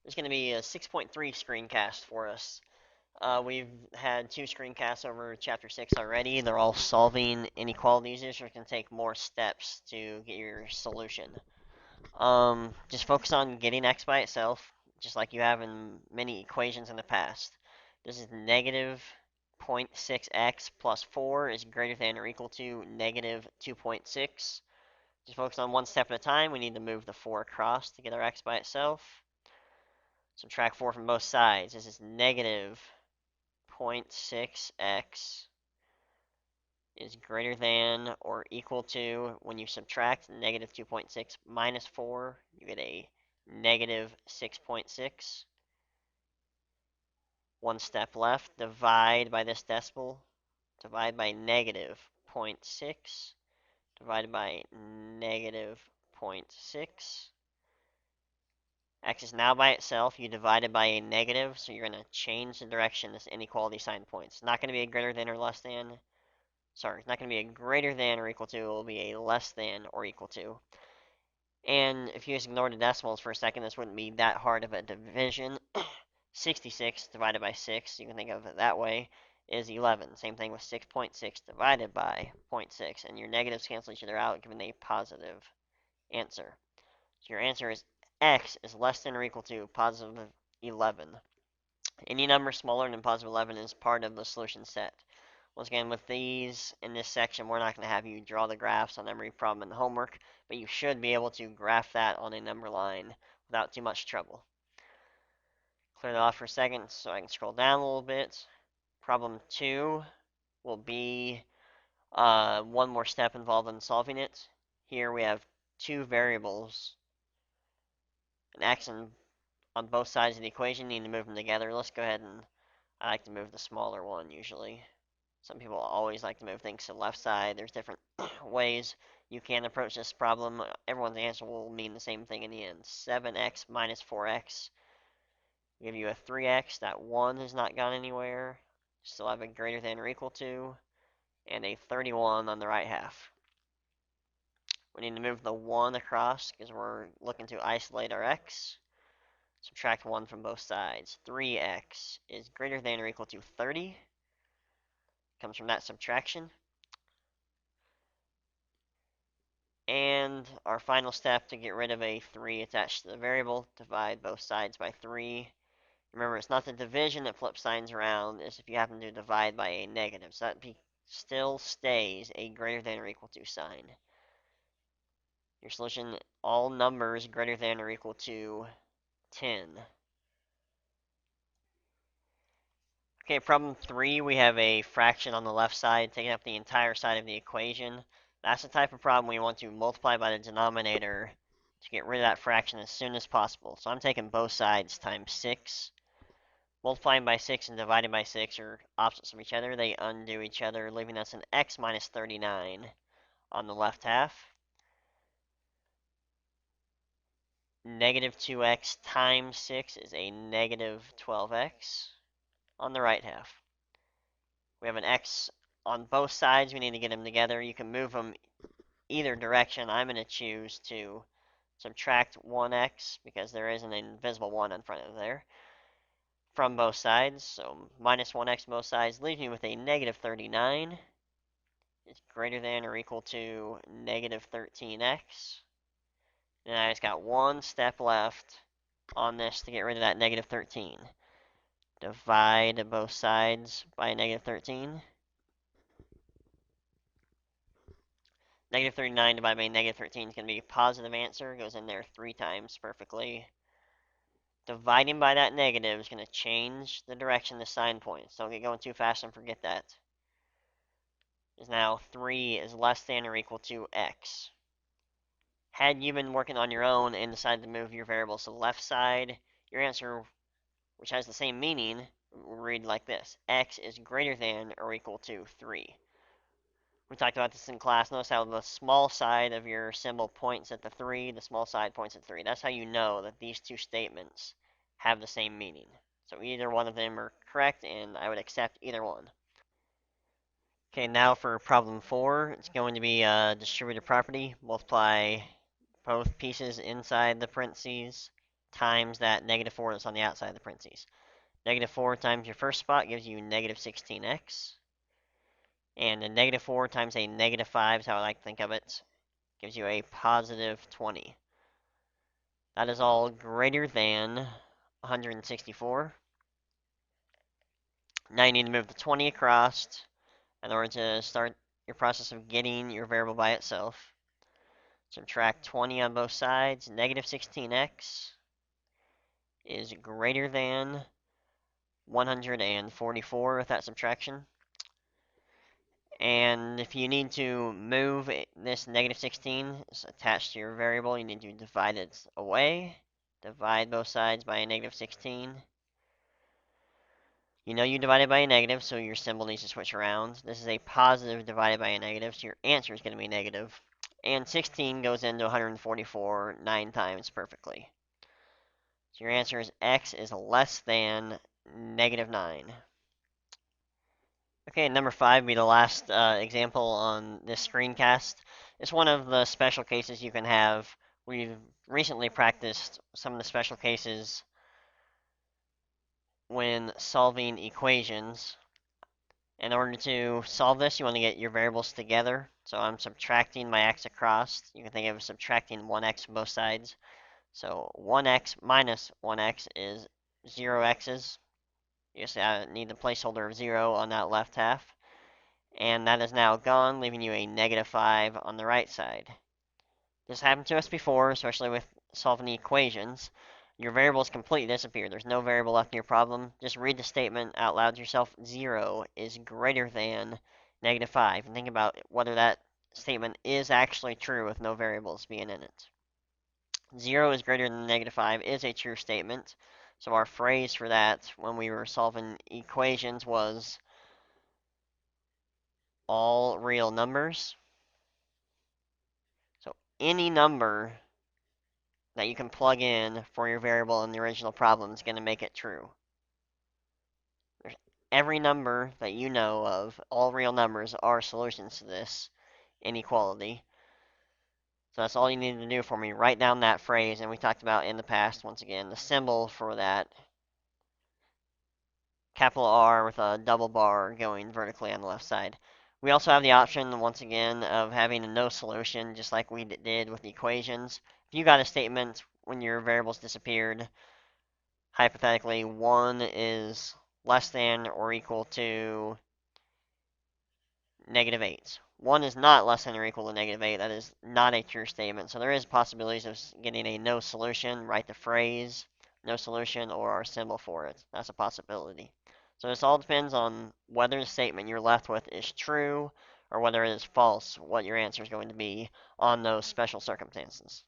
There's going to be a 6.3 screencast for us. We've had 2 screencasts over Chapter 6 already. They're all solving inequalities. It's going to take more steps to get your solution. Just focus on getting x by itself, just like you have in many equations in the past. This is negative 0.6x plus 4 is greater than or equal to negative 2.6. Just focus on one step at a time. We need to move the 4 across to get our x by itself. Subtract 4 from both sides. This is negative 0.6x is greater than or equal to, when you subtract negative 2.6 minus 4, you get a negative 6.6. One step left, divide by this decimal, divide by negative 0.6, divided by negative 0.6. X is now by itself. You divide it by a negative, so you're going to change the direction this inequality sign points. It's not going to be a greater than or less than. Sorry, it's not going to be a greater than or equal to. It will be a less than or equal to. And if you just ignore the decimals for a second, this wouldn't be that hard of a division. 66 divided by 6, you can think of it that way, is 11. Same thing with 6.6 divided by 0.6. And your negatives cancel each other out, giving a positive answer. So your answer is x is less than or equal to positive 11. Any number smaller than positive 11 is part of the solution set. Once again, with these in this section, we're not going to have you draw the graphs on every problem in the homework, but you should be able to graph that on a number line without too much trouble. Clear that off for a second so I can scroll down a little bit. Problem 2 will be one more step involved in solving it. Here we have 2 variables, an x and on both sides of the equation. You need to move them together. Let's go ahead and I like to move the smaller one usually. Some people always like to move things to the left side. There's different ways you can approach this problem. Everyone's answer will mean the same thing in the end. 7x minus 4x will give you a 3x. That 1 has not gone anywhere. Still have a greater than or equal to. And a 31 on the right half. We need to move the 1 across because we're looking to isolate our x. Subtract 1 from both sides. 3x is greater than or equal to 30. Comes from that subtraction. And our final step to get rid of a 3 attached to the variable, divide both sides by 3. Remember, it's not the division that flips signs around, it's if you happen to divide by a negative. So that still stays a greater than or equal to sign. Your solution, all numbers greater than or equal to 10. Okay, problem 3, we have a fraction on the left side taking up the entire side of the equation. That's the type of problem we want to multiply by the denominator to get rid of that fraction as soon as possible. So I'm taking both sides times 6. Multiplying by 6 and dividing by 6 are opposites of each other. They undo each other, leaving us an x minus 39 on the left half. Negative 2x times 6 is a negative 12x on the right half. We have an x on both sides. We need to get them together. You can move them either direction. I'm going to choose to subtract 1x because there is an invisible 1 in front of there from both sides. So minus 1x both sides leaves me with a negative 39 is greater than or equal to negative 13x. And I just got one step left on this to get rid of that negative 13. Divide both sides by negative 13. Negative 39 divided by negative 13 is going to be a positive answer. It goes in there 3 times perfectly. Dividing by that negative is going to change the direction the sign points. Don't get going too fast and forget that. Is now 3 is less than or equal to x. Had you been working on your own and decided to move your variables to the left side, your answer, which has the same meaning, will read like this. X is greater than or equal to 3. We talked about this in class. Notice how the small side of your symbol points at the 3, the small side points at 3. That's how you know that these two statements have the same meaning. So either one of them are correct, and I would accept either one. Okay, now for problem 4, it's going to be a distributive property. Multiply both pieces inside the parentheses times that negative 4 that's on the outside of the parentheses. Negative 4 times your first spot gives you negative 16x. And a negative 4 times a negative 5 is how I like to think of it. Gives you a positive 20. That is all greater than 164. Now you need to move the 20 across in order to start your process of getting your variable by itself. Subtract 20 on both sides. Negative 16x is greater than 144 with that subtraction. And if you need to move this negative 16 attached to your variable, you need to divide it away. Divide both sides by a negative 16. You know you divided by a negative, so your symbol needs to switch around. This is a positive divided by a negative, so your answer is going to be negative. And 16 goes into 144 9 times perfectly. So your answer is x is less than negative 9. Okay, number 5 will be the last example on this screencast. It's one of the special cases you can have. We've recently practiced some of the special cases when solving equations. In order to solve this, you want to get your variables together. So I'm subtracting my x across. You can think of subtracting 1x from both sides. So 1x minus 1x is 0x's. You just need the placeholder of 0 on that left half. And that is now gone, leaving you a negative 5 on the right side. This happened to us before, especially with solving the equations. Your variables completely disappear. There's no variable left in your problem. Just read the statement out loud to yourself. 0 is greater than negative 5. And think about whether that statement is actually true with no variables being in it. 0 is greater than negative 5 is a true statement. So our phrase for that when we were solving equations was all real numbers. So any number that you can plug in for your variable in the original problem is going to make it true. Every number that you know of, all real numbers, are solutions to this inequality. So that's all you need to do for me. Write down that phrase, and we talked about in the past, once again, the symbol for that. Capital R with a double bar going vertically on the left side. We also have the option, once again, of having a no solution, just like we did with the equations. If you got a statement when your variables disappeared, hypothetically, 1 is less than or equal to negative 8. 1 is not less than or equal to negative 8. That is not a true statement. So there is possibilities of getting a no solution. Write the phrase no solution or our symbol for it. That's a possibility. So this all depends on whether the statement you're left with is true or whether it is false, what your answer is going to be on those special circumstances.